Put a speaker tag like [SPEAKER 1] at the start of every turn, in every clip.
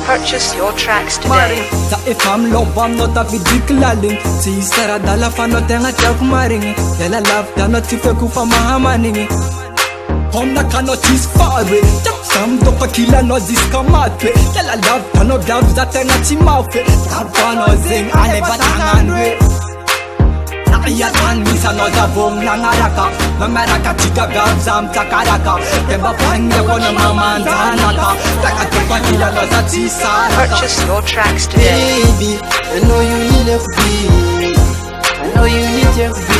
[SPEAKER 1] Purchase your tracks today.
[SPEAKER 2] Sa ifam lobam no ta vidiklaling si sara dala fano tenga chak maring dala love dano tife kufa mahamaning hom na kano tis fare chak sam do pakila no diskamate dala love dano love za tenga chimafe kapano zing ane batanganwe Ayatan misa no dabong nangaraka Mamaraka chika gabzam takaraka Temba panya ko na mamanzanaka Taka tupa kila no za chisaraka.
[SPEAKER 1] Purchase your tracks today.
[SPEAKER 3] Baby, I know you need FB. I know you need FB.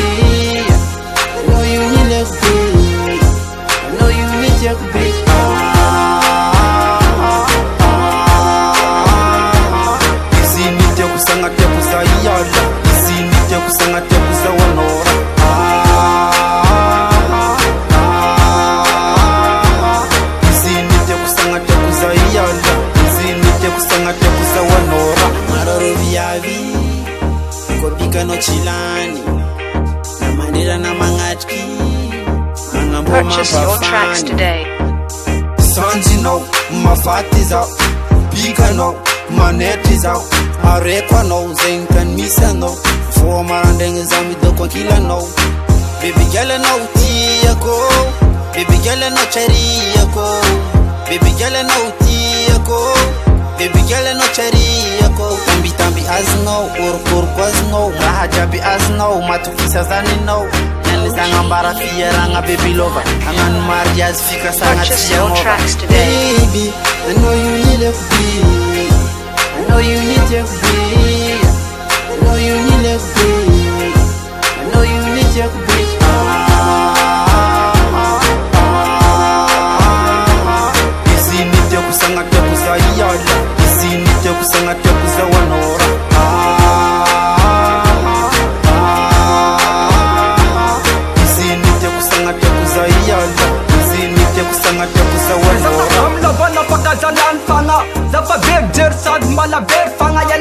[SPEAKER 3] I know you need FB. I know you need FB. Isinite kusanga tebuza yala. Isinite kusanga tebuza wanora. Isinite kusanga tebuza yala. Isinite kusanga tebuza wanora. Maroro viavi, kopika no chilani. Namanira na mangatki.
[SPEAKER 1] Purchase your tracks today.
[SPEAKER 3] Sanji no, mafati out. Pika no, maneti out. Arekwa no, zenkan misa no. For marandeng zami do kwa kila no. Baby girl no tia ko. Baby girl no cherry ko. Baby girl no tia ko. Baby girl no cherry ko. Tambi tambi as no, or was no. Rahajabi as no, matukisa zani no. Sanga mbara fieranga baby lover Angan mariage fika sanga
[SPEAKER 1] Purchase your
[SPEAKER 3] tia
[SPEAKER 1] tracks today.
[SPEAKER 3] Baby, I know you need FB. I know you need FB. I know you need FB. I know you need FB. Isinite kusanga tebuza yala. Isinite kusanga tebuza wanora.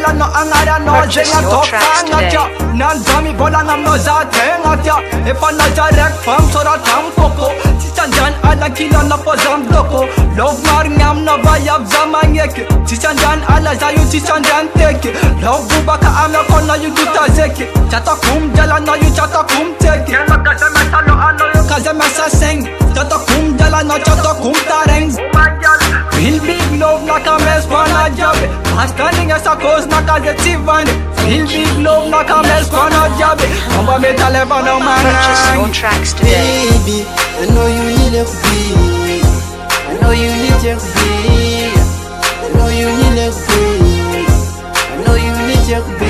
[SPEAKER 1] Purchase your tracks today.
[SPEAKER 2] Nanzami bola ngam no za tenga tia e pana jarek fam sora tam poko Chichanjan ala kila na pozam doko love mar ngam no bayab zamangek Chichanjan ala zayu chichanjan teke love bubaka ame kona yu duta zeke chata kum jala no yu chata kum teke yama kaza mesalo ano yu kaza mesa sing chata kum jala no chata kum tareng Feel big love na kames pana jabe Astaning esa cause na kaze chivane Feel big love na kames pana jabe Mamba me talebana
[SPEAKER 1] Purchase your
[SPEAKER 2] manang
[SPEAKER 1] tracks today.
[SPEAKER 3] Baby, I know you need FB. I know you need FB. I know you need FB. I know you need FB.